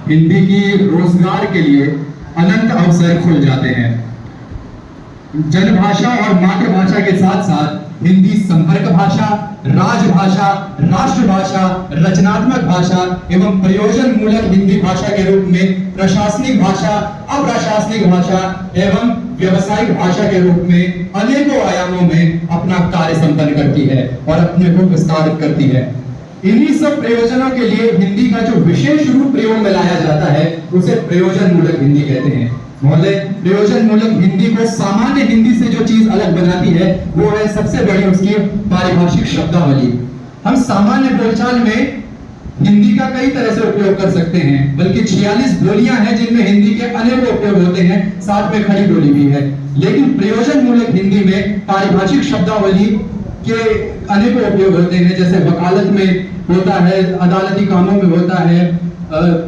हिंदी की रोजगार के लिए अनंत अवसर खुल जाते हैं। जनभाषा और मातृभाषा के साथ साथ हिंदी संपर्क भाषा, राजभाषा, राष्ट्रभाषा, रचनात्मक भाषा एवं प्रयोजन मूलक हिंदी भाषा के रूप में प्रशासनिक भाषा, अप्रशासनिक भाषा एवं व्यवसायिक भाषा के रूप में अनेकों आयामों में अपना कार्य संपन्न करती है और अपने को विस्तारित करती है। इन्हीं सब प्रयोजनों के लिए हिंदी का जो विशेष रूप प्रयोग में लाया जाता है उसे प्रयोजन मूलक हिंदी कहते हैं। महोदय, प्रयोजन मूलक हिंदी को सामान्य हिंदी से जो चीज अलग बनाती है वो है सबसे बड़ी उसकी पारिभाषिक शब्दावली। हम सामान्य बोलचाल में हिंदी का कई तरह से उपयोग कर सकते हैं, बल्कि 46 बोलियां हैं जिनमें हिंदी के अनेक उपयोग होते हैं, साथ में खड़ी बोली भी है। लेकिन प्रयोजन मूलक हिंदी में पारिभाषिक शब्दावली के अनेकों उपयोग होते हैं, जैसे वकालत में होता है, अदालती कामों में होता है,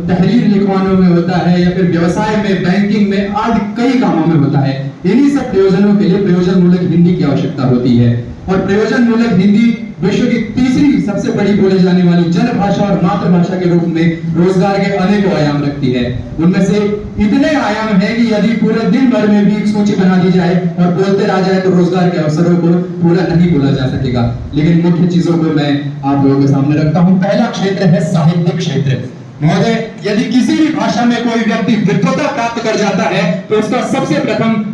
तहरीर लिखवानों में होता है, या फिर व्यवसाय में, बैंकिंग में आदि कई कामों में होता है। इन्हीं सब प्रयोजनों के लिए प्रयोजन मूलक हिंदी की आवश्यकता होती है। और प्रयोजन मूलक हिंदी विश्व की तीसरी सबसे बड़ी बोले जाने वाली जनभाषा और मातृभाषा के रूप में रोजगार के अनेकों आयाम रखती है। उनमें से इतने आयाम हैं कि यदि पूरे दिन भर में भी एक सूची बना दी जाए और बोलते रह जाए तो रोजगार के अवसरों को पूरा नहीं बोला जा सकेगा। लेकिन मुख्य चीजों को मैं आप लोगों के सामने रखता हूं। पहला क्षेत्र है साहित्यिक क्षेत्र। महोदय, यदि किसी भी भाषा में कोई व्यक्ति विद्वता प्राप्त कर जाता है तो उसका सबसे प्रथम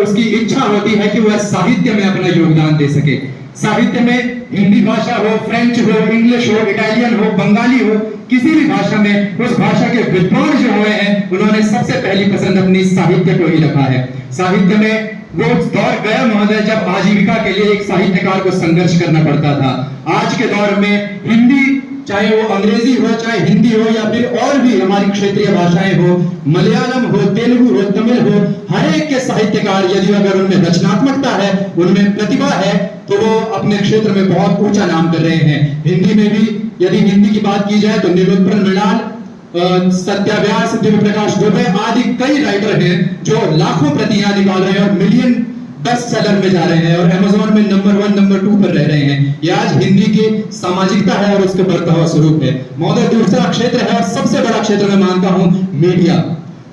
उसकी इच्छा होती है कि वह साहित्य में अपना योगदान दे सके। साहित्य में हिंदी भाषा हो, फ्रेंच हो, इंग्लिश हो, इटालियन हो, बंगाली हो, किसी भी भाषा में उस भाषा के विद्वान जो हुए हैं उन्होंने सबसे पहली पसंद अपनी साहित्य को ही रखा है। साहित्य में वो दौर गया महोदय जब आजीविका के लिए एक साहित्यकार को संघर्ष करना पड़ता था। आज के दौर में हिंदी, चाहे वो अंग्रेजी हो, चाहे हिंदी हो, या फिर और भी हमारी क्षेत्रीय भाषाएं हो, मलयालम हो, तेलुगु हो, तमिल हो, हर एक के साहित्यकार यदि अगर उनमें रचनात्मकता है, उनमें प्रतिभा है, तो वो अपने क्षेत्र में बहुत ऊंचा नाम कर रहे हैं। हिंदी में भी यदि हिंदी की बात की जाए तो नीलोत्पल मृणाल, सत्याव्यास, दिव्य प्रकाश दुबे आदि कई राइटर हैं जो लाखों प्रतियां निकाल रहे हैं और मिलियन बेस्ट सेलर में जा रहे हैं और अमेज़न में नंबर 1, नंबर 2 पर रह रहे हैं। ये आज हिंदी की सामाजिकता है और उसके बढ़ता हुआ स्वरूप है। महोदय, दूसरा क्षेत्र है और सबसे बड़ा क्षेत्र मैं मानता हूं मीडिया।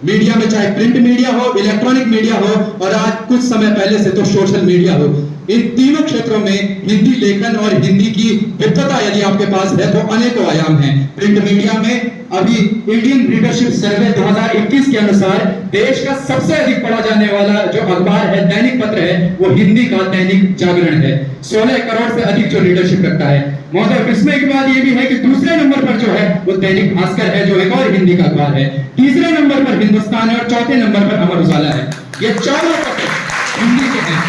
मीडिया में चाहे प्रिंट मीडिया हो, इलेक्ट्रॉनिक मीडिया हो और आज कुछ समय पहले से तो सोशल मीडिया हो, इन तीनों क्षेत्रों में हिंदी लेखन और हिंदी की विद्वता यदि आपके पास है तो अनेकों आयाम हैं। प्रिंट मीडिया में अभी इंडियन रीडरशिप सर्वे 2021 के अनुसार देश का सबसे अधिक पढ़ा जाने वाला जो अखबार है, दैनिक पत्र है, वो हिंदी का दैनिक जागरण है। 16 करोड़ से अधिक जो रीडरशिप रखता है। महोदय, विस्मय की बात ये भी है कि दूसरे नंबर पर जो है वो दैनिक भास्कर है, जो एक और हिंदी का अखबार है। तीसरे नंबर पर हिंदुस्तान है और चौथे नंबर पर अमर उजाला है। ये चारों पत्र हिंदी के हैं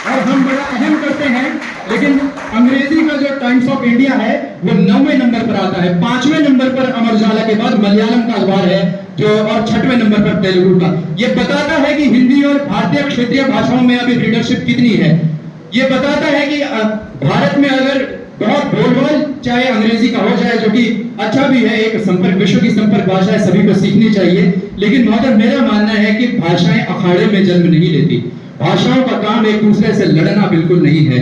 और हम बड़ा अहम करते हैं। लेकिन अंग्रेजी का जो टाइम्स ऑफ इंडिया है वो 9वें नंबर पर आता है। 5वें नंबर पर अमर उजाला के बाद मलयालम का अखबार है जो, और 6वें नंबर पर तेलुगु का। ये बताता है कि हिंदी और भारतीय क्षेत्रीय भाषाओं में अभी रीडरशिप कितनी है। ये बताता है कि भारत में अगर बहुत बोलबाल चाहे अंग्रेजी का हो जाए, जो कि अच्छा भी है, एक संपर्क, विश्व की संपर्क भाषा है, सभी को सीखनी चाहिए। लेकिन महोदय, मेरा मानना है कि भाषाएं अखाड़े में जन्म नहीं लेती। भाषाओं का काम एक दूसरे से लड़ना बिल्कुल नहीं है।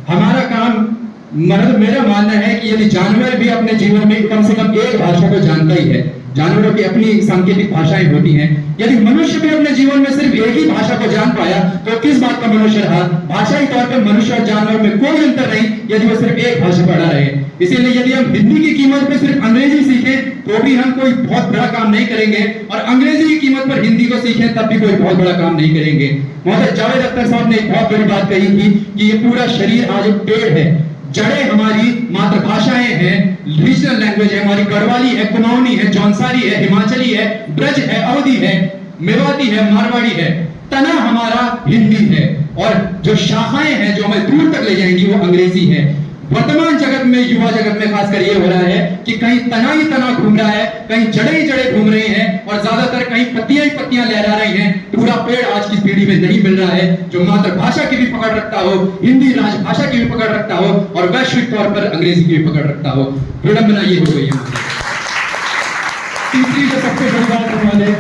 हमारा काम, मेरा मानना है कि यदि जानवर भी अपने जीवन में कम से कम एक भाषा को जानता ही है, जानवरों की अपनी सांकेतिक भाषाएं होती हैं, यदि मनुष्य भी अपने जीवन में सिर्फ एक ही भाषा को जान पाया तो किस बात का मनुष्य रहा। भाषाई तौर पर मनुष्य और जानवर में कोई अंतर नहीं यदि वो सिर्फ एक भाषा पढ़ा रहे। इसीलिए यदि हम हिंदी की कीमत पे सिर्फ अंग्रेजी सीखें तो भी हम कोई बहुत बड़ा काम नहीं करेंगे, और अंग्रेजी की कीमत पर हिंदी को सीखें तब भी कोई बहुत बड़ा काम नहीं करेंगे। महोदय, जावेद अख्तर साहब ने एक बहुत बड़ी बात कही थी कि ये पूरा शरीर आज एक पेड़ है। जड़ें हमारी मातृभाषाएं हैं, रीजनल लैंग्वेज है, हमारी गढ़वाली है, कुमाऊनी है, जौनसारी है, हिमाचली है, ब्रज है, अवधी है, मेवाती है, मारवाड़ी है। तना हमारा हिंदी है और जो शाखाएं हैं जो हमें दूर तक ले जाएंगी वो अंग्रेजी है। वर्तमान जगत में, युवा जगत में खासकर ये हो रहा है कि कहीं तना ही तना घूम रहा है, कहीं जड़े ही जड़े घूम रही हैं और ज्यादातर कहीं पत्तियां ही पत्तियां लहरा रही हैं। पूरा पेड़ आज की पीढ़ी में नहीं मिल रहा है जो मातृभाषा की भी पकड़ रखता हो, हिंदी राजभाषा की भी पकड़ रखता हो और वैश्विक तौर पर अंग्रेजी की भी पकड़ रखता हो। विडंबना ये हो गई है। तीसरी जो सबसे बड़ी बात है हमारे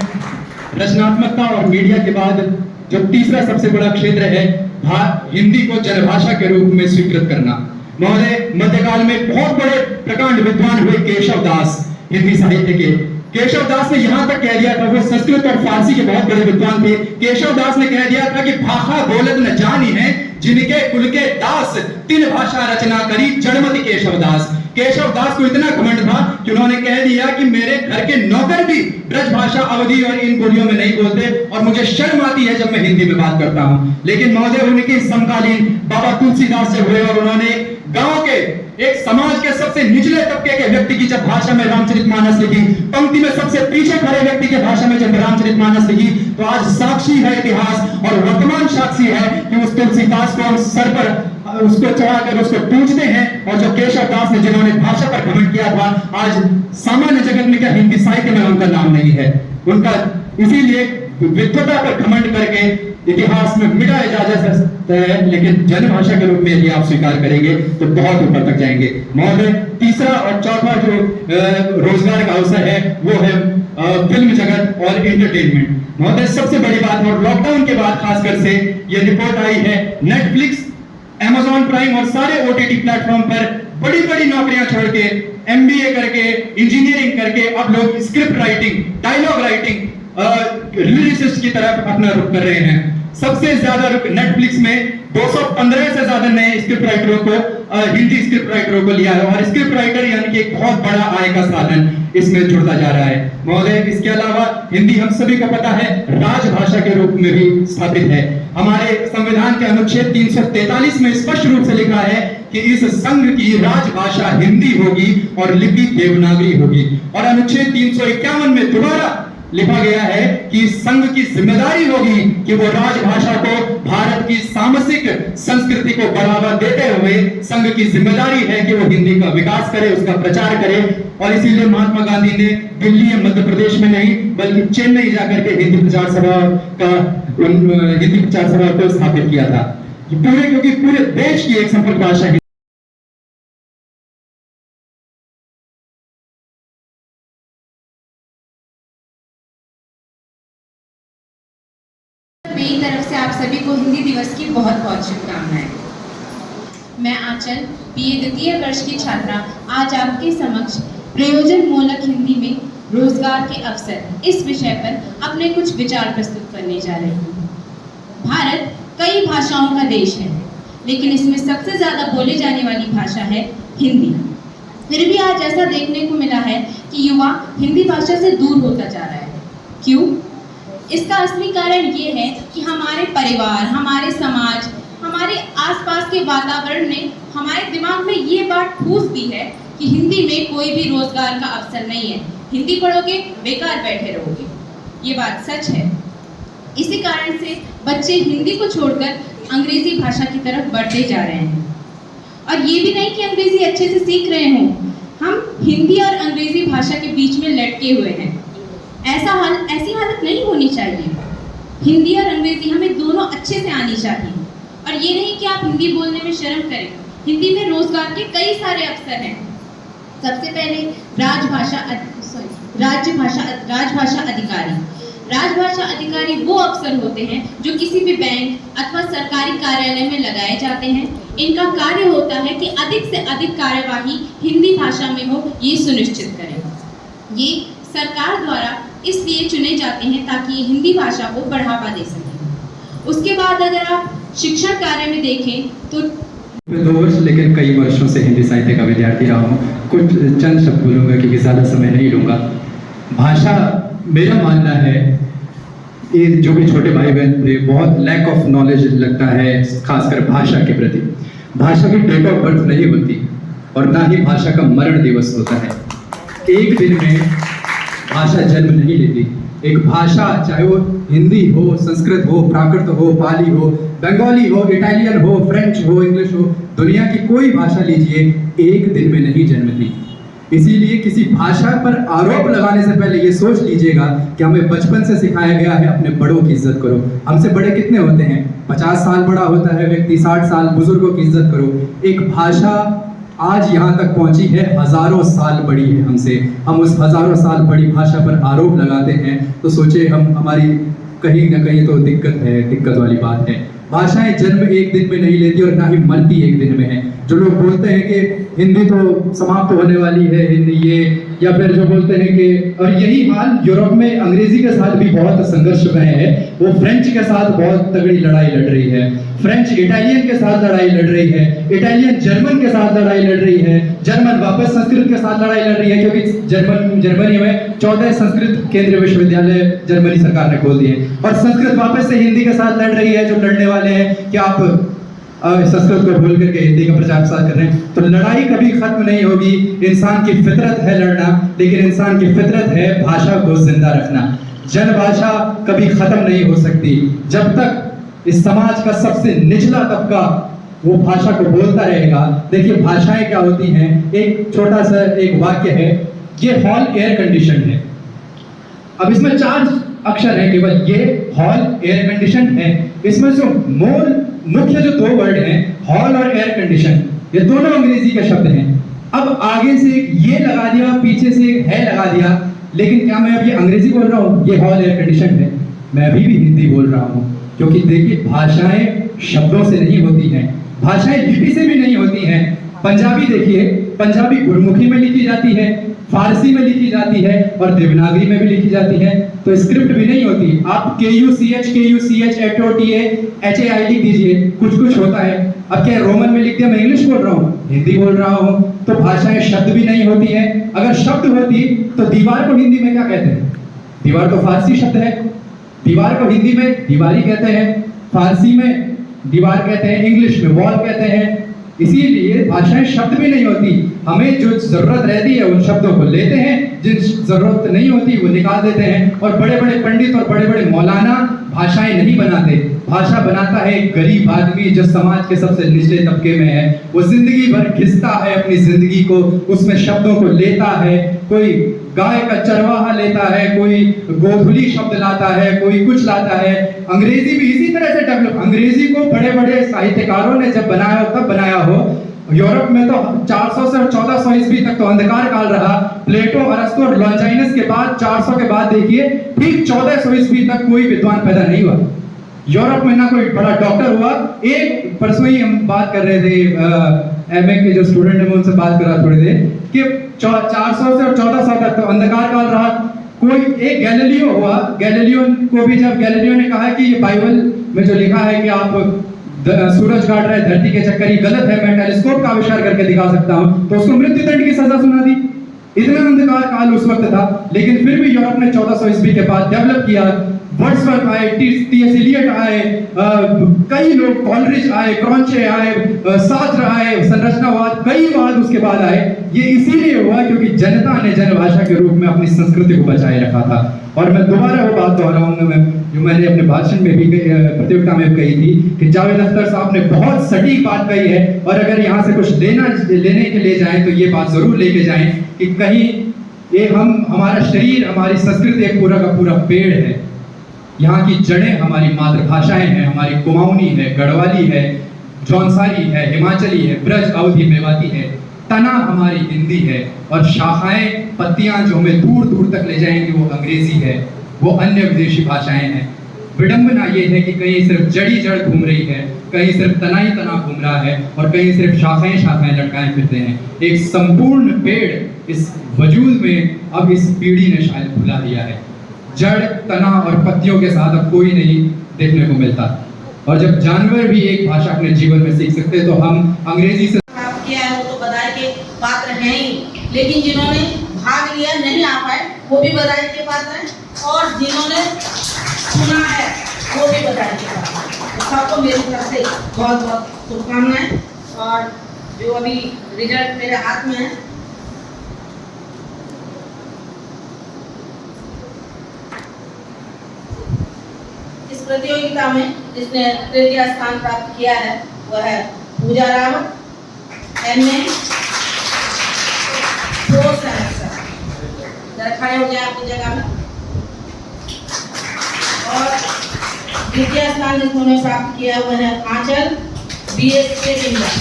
रचनात्मकता और मीडिया के बाद जो तीसरा सबसे बड़ा क्षेत्र है, हिंदी को जनभाषा के रूप में स्वीकृत करना। महोदय, मध्यकाल में बहुत बड़े प्रकांड विद्वान हुए केशव दास हिंदी साहित्य के। केशव दास ने यहां तक कह दिया था, वो संस्कृत और फारसी के बहुत बड़े विद्वान थे। केशव दास ने कह दिया था कि भाषा बोलत न जानी है, जिनके कुल के दास तीन भाषा रचना करी जड़मति केशव दास। केशव दास को इतना घमंड था कि उन्होंने कह दिया कि मेरे घर के नौकर भी ब्रज भाषा, अवधी और इन बोलियों में नहीं बोलते और मुझे शर्म आती है जब मैं हिंदी में बात करता हूं। लेकिन महोदय, उनके समकालीन बाबा तुलसीदास जब हुए और उन्होंने गांव के एक समाज के सबसे निचले तबके के व्यक्ति की जब भाषा में रामचरितमानस लिखी, पंक्ति में सबसे पीछे खड़े व्यक्ति के भाषा में जब रामचरितमानस लिखी, तो आज साक्षी है इतिहास और वर्तमान साक्षी है कि उस तुलसीदास को हम सर पर उसको चढ़ाकर उसको पूजते हैं। और जो केशव दास ने जिन्होंने भाषा पर घमंड किया था, आज सामान्य जगत में क्या हिंदी साहित्य में उनका नाम नहीं है। उनका इसीलिए विद्वता पर घमंड करके इतिहास में मिटाया जा सकता है, लेकिन जनभाषा के रूप में यदि आप स्वीकार करेंगे तो बहुत ऊपर तक जाएंगे। महोदय, तीसरा और चौथा जो रोजगार का अवसर है वो है फिल्म जगत और एंटरटेनमेंट। महोदय, सबसे बड़ी बात, और लॉकडाउन के बाद खासकर से ये रिपोर्ट आई है, नेटफ्लिक्स, Amazon प्राइम और सारे OTT प्लेटफॉर्म पर बड़ी बड़ी नौकरियां छोड़ के, MBA करके, इंजीनियरिंग करके अब लोग script writing, dialogue writing, lyricist की तरफ अपना रुख कर रहे हैं। सबसे ज्यादा रुख नेटफ्लिक्स में 215 से ज्यादा नए स्क्रिप्ट राइटरों को, हिंदी स्क्रिप्ट राइटरों को लिया है और स्क्रिप्ट राइटर यानी कि एक बहुत बड़ा आय का साधन इसमें जुड़ता जा रहा है। महोदय, इसके अलावा हिंदी हम सभी को पता है राजभाषा के रूप में भी स्थापित है। हमारे संविधान के अनुच्छेद 343 में स्पष्ट रूप से लिखा है कि इस संघ की राजभाषा हिंदी होगी और लिपि देवनागरी होगी। और अनुच्छेद 351 में दोबारा लिखा गया है कि संघ की जिम्मेदारी होगी कि वो राजभाषा को, भारत की सामसिक संस्कृति को बढ़ावा देते हुए संघ की जिम्मेदारी है कि वो हिंदी का विकास करे, उसका प्रचार करे। और इसीलिए महात्मा गांधी ने दिल्ली या मध्य प्रदेश में नहीं बल्कि चेन्नई जाकर के हिंदी प्रचार सभा को स्थापित किया था, क्योंकि पूरे देश की एक संपर्क भाषा है। मेरी तरफ से आप सभी को हिंदी दिवस की बहुत बहुत शुभकामनाएं। मैं आंचल, BA द्वितीय वर्ष की छात्रा, आज आपके समक्ष प्रयोजन मूलक हिंदी में रोजगार के अवसर इस विषय पर अपने कुछ विचार प्रस्तुत करने जा रही हूँ। भारत कई भाषाओं का देश है, लेकिन इसमें सबसे ज़्यादा बोली जाने वाली भाषा है हिंदी। फिर भी आज ऐसा देखने को मिला है कि युवा हिंदी भाषा से दूर होता जा रहा है। क्यों? इसका असली कारण ये है कि हमारे परिवार, हमारे समाज, हमारे आसपास के वातावरण ने हमारे दिमाग में ये बात ठूस दी है कि हिंदी में कोई भी रोजगार का अवसर नहीं है, हिंदी पढ़ोगे बेकार बैठे रहोगे। ये बात सच है। इसी कारण से बच्चे हिंदी को छोड़कर अंग्रेजी भाषा की तरफ बढ़ते जा रहे हैं। और ये भी नहीं कि अंग्रेजी अच्छे से सीख रहे हों, हम हिंदी और अंग्रेजी भाषा के बीच में लटके हुए हैं। ऐसी हालत नहीं होनी चाहिए। हिंदी और अंग्रेजी हमें दोनों अच्छे से आनी चाहिए। और ये नहीं कि आप हिंदी बोलने में शर्म करें। हिंदी में रोजगार के कई सारे अवसर हैं। सबसे पहले राजभाषा अधिकारी। राजभाषा अधिकारी वो अफसर होते हैं जो किसी भी बैंक अथवा सरकारी कार्यालय में लगाए जाते हैं। इनका कार्य होता है कि अधिक से अधिक कार्यवाही हिंदी भाषा में हो, ये सुनिश्चित करें। ये सरकार द्वारा इसलिए चुने जाते हैं ताकि ये हिंदी भाषा को बढ़ावा दे सकें। उसके बाद अगर आप शिक्षण कार्य में देखें तो 2 वर्ष लेकिन कई वर्षों से हिंदी साहित्य का विद्यार्थी रहा हूँ। कुछ चंद शब्द बोलूँगा क्योंकि ज़्यादा समय नहीं लूँगा। भाषा, मेरा मानना है, ये जो भी छोटे भाई बहन थे, बहुत लैक ऑफ नॉलेज लगता है खासकर भाषा के प्रति। भाषा की डेट ऑफ बर्थ नहीं होती और ना ही भाषा का मरण दिवस होता है। एक दिन में भाषा जन्म नहीं लेती। एक भाषा, चाहे वो हिंदी हो, संस्कृत हो, प्राकृत हो, पाली हो, बंगाली हो, इटालियन हो, फ्रेंच हो, इंग्लिश हो, दुनिया की कोई भाषा लीजिए, एक दिन में नहीं जन्मती। इसीलिए किसी भाषा पर आरोप लगाने से पहले ये सोच लीजिएगा कि हमें बचपन से सिखाया गया है अपने बड़ों की इज्जत करो। हमसे बड़े कितने होते हैं? 50 साल बड़ा होता है व्यक्ति, 60 साल, बुजुर्गों की इज्जत करो। एक भाषा आज यहाँ तक पहुंची है, हजारों साल बड़ी है हमसे। हम उस हजारों साल बड़ी भाषा पर आरोप लगाते हैं तो सोचे हमारी कहीं ना कहीं तो दिक्कत वाली बात है। भाषाएं जन्म एक दिन में नहीं लेती और ना ही मरती एक दिन में है। जो लोग बोलते हैं कि हिंदी तो समाप्त होने वाली है, हिंदी ये, या फिर जो बोलते हैं कि, और यही हाल यूरोप में अंग्रेजी के साथ भी बहुत संघर्ष में है। वो फ्रेंच के साथ बहुत तगड़ी लड़ाई लड़ रही है, फ्रेंच इटालियन के साथ लड़ाई लड़ रही है, इटालियन जर्मन के साथ लड़ाई लड़ रही है, जर्मन वापस संस्कृत के साथ लड़ाई लड़ रही है, क्योंकि जर्मनी में 14 संस्कृत केंद्रीय विश्वविद्यालय जर्मनी सरकार ने खोल दिए, और संस्कृत वापस से हिंदी के साथ लड़ रही है। जो लड़ने वाले हैं कि आप संस्कृत को भूल करके हिंदी का प्रचार प्रसार कर रहे हैं, तो लड़ाई कभी खत्म नहीं होगी। इंसान की फितरत है लड़ना, लेकिन इंसान की फितरत है भाषा को जिंदा रखना। जन भाषा कभी खत्म नहीं हो सकती जब तक इस समाज का सबसे निचला तबका वो भाषा को बोलता रहेगा। देखिए भाषाएं क्या होती हैं, एक छोटा सा एक वाक्य है, ये हॉल एयर कंडीशन है। अब इसमें 4 अक्षर है केवल, ये हॉल एयर कंडीशन है। इसमें जो मुख्य जो 2 वर्ड हैं, हॉल और एयर कंडीशन, ये दोनों अंग्रेजी के शब्द हैं। अब आगे से एक ये लगा दिया, पीछे से एक है लगा दिया, लेकिन क्या मैं अब ये अंग्रेजी बोल रहा हूँ? ये हॉल एयर कंडीशन है। मैं अभी भी हिंदी बोल रहा हूँ, क्योंकि देखिए भाषाएं शब्दों से नहीं होती हैं, भाषाएं लिपि से भी नहीं होती हैं। पंजाबी देखिए, पंजाबी गुरमुखी में लिखी जाती है, फारसी में लिखी जाती है और देवनागरी में भी लिखी जाती है, तो स्क्रिप्ट भी नहीं होती। आप KUCH HOTA HAI लिख दीजिए, कुछ होता है। अब क्या रोमन में लिख दिया, मैं इंग्लिश बोल रहा हूँ, हिंदी बोल रहा हूँ, तो भाषाएं शब्द भी नहीं होती है। अगर शब्द होती तो दीवार को हिंदी में क्या कहते हैं? दीवार तो फारसी शब्द है, दीवार को हिंदी में दीवारी कहते हैं, फारसी में दीवार कहते हैं, इंग्लिश में वॉल कहते हैं। इसीलिए भाषाएं शब्द भी नहीं होती। हमें जो जरूरत रहती है उन शब्दों को लेते हैं, जिन जरूरत नहीं होती वो निकाल देते हैं। और बड़े बड़े पंडित और बड़े बड़े मौलाना भाषाएं नहीं बनाते, भाषा बनाता है एक गरीब आदमी जो समाज के सबसे निचले तबके में है। वो जिंदगी भर घिसता है अपनी जिंदगी को, उसमें शब्दों को लेता है। कोई गाय का चरवाहा लेता है, कोई गोधुली शब्द लाता है, कोई कुछ लाता है। अंग्रेजी भी इसी तरह से डेवलप, अंग्रेजी को बड़े बड़े साहित्यकारों ने जब बनाया हो तब बनाया हो। यूरोप में तो 400 से 1400 ईस्वी तक तो अंधकार काल रहा। प्लेटो, अरस्तु और लॉन्जाइनस के बाद 400 के बाद देखिए ठीक 1400 ईस्वी तक कोई विद्वान पैदा नहीं हुआ। यूरोप में ना कोई बड़ा डॉक्टर हुआ। एक परसों ही हम बात कर रहे थे, एमए के जो स्टूडेंट है मैं उनसे बात कर रहा थोड़ी देर, कि 400 से 1400 तक तो अंधकार काल रहा। कोई एक गैलीलियो हुआ, गैलीलियो को भी जब गैलीलियो ने कहा कि ये बाइबल में जो लिखा है कि आप सूरज काट रहे धरती के चक्कर, ये गलत है, मैं टेलीस्कोप का आविष्कार करके दिखा सकता हूं, तो उसको मृत्यु दंड की सजा सुना दी। इतना अंधकार काल उस वक्त था, लेकिन फिर भी यूरोप ने 1400 ईस्वी के बाद डेवलप किया। वर्ड्सवर्थ आए, टी.एस. एलियट आए, कई लोग, कॉलरिज आए, क्रॉन्चे आए, सात्र आए, संरचनावाद कई वाद उसके बाद आए। ये इसीलिए हुआ क्योंकि जनता ने जनभाषा के रूप में अपनी संस्कृति को बचाए रखा था। और मैं दोबारा वो बात दोहराऊंगा जो मैंने अपने भाषण में भी प्रतियोगिता में कही थी कि जावेद अख्तर साहब ने बहुत सटीक बात कही है। और अगर यहाँ से कुछ लेने के लिए जाएं तो ये बात जरूर लेके जाएं कि कहीं ये हमारा शरीर, हमारी संस्कृति एक पूरा का पूरा पेड़ है। यहाँ की जड़ें हमारी मातृभाषाएं हैं, हमारी कुमाऊनी है, गढ़वाली है, जौनसारी है, हिमाचली है, ब्रज, अवधी, मेवाती है। तना हमारी हिंदी है और शाखाएं, पत्तियां जो हमें दूर दूर तक ले जाएंगी वो अंग्रेजी है, वो अन्य विदेशी भाषाएं हैं। विडंबना ये है कि कहीं सिर्फ जड़ी जड़ घूम रही है, कहीं सिर्फ तना ही तना घूम रहा है और कहीं सिर्फ शाखाएं शाखाएं लटकाए फिरते हैं। एक संपूर्ण पेड़ इस वजूद में अब इस पीढ़ी ने शायद भुला दिया है। जड़, तना और पत्तियों के साथ अब कोई नहीं देखने को मिलता। और जब जानवर भी एक भाषा अपने जीवन में सीख सकते हैं तो हम अंग्रेजी से किया है, वो तो बधाई के पात्र हैं ही, लेकिन जिन्होंने भाग लिया नहीं आ पाए वो भी बधाई के पात्र हैं, और जिन्होंने सुना है वो भी बधाई के पात्र हैं। तो सबको मेरी तरफ से बहुत बहुत शुभकामनाएं। और जो अभी रिजल्ट मेरे हाथ में है, इस प्रतियोगिता में जिसने तृतीय स्थान प्राप्त किया है वह है पूजा रावत, MA 4 सेमेस्टर। जरा खड़े हो जाए अपनी जगह में। और द्वितीय स्थान जिन्होंने प्राप्त किया वह है आंचल, BSc इंग्लिश।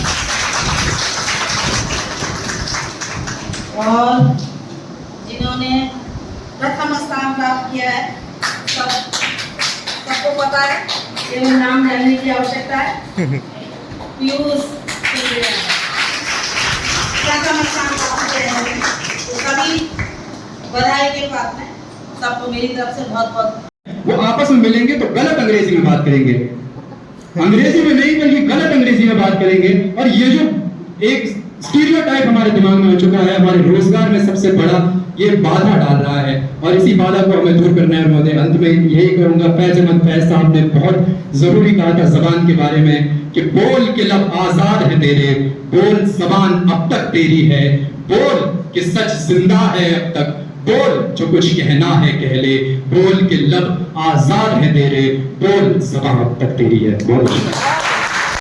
और जिन्होंने प्रथम स्थान प्राप्त किया है, सबको पता है, केवल नाम जानने की आवश्यकता है, पीयूष। क्या क्या नुकसान पहुंचे हैं, तो सभी बधाई के पात्र हैं। सबको मेरी तरफ से बहुत बहुत वो आपस में मिलेंगे तो गलत अंग्रेजी में बात करेंगे, अंग्रेजी में नहीं बल्कि गलत अंग्रेजी में बात करेंगे। और ये जो एक स्टीरियोटाइप हमारे दिमाग में हो चुका है, हमारे रोजगार में सबसे बड़ा ये बाधा डाल रहा है, और इसी बाधा को हमें दूर करना है। महोदय, अंत में यही कहूंगा, फैज अहमद फैज साहब ने बहुत जरूरी कहा था जबान के बारे में कि बोल के लब आजाद है तेरे, बोल जबान अब तक तेरी है, बोल कि सच जिंदा है अब तक, बोल जो कुछ कहना है कह ले, बोल के लब आजाद है तेरे, बोल ज़बान अब तक तेरी है। बोल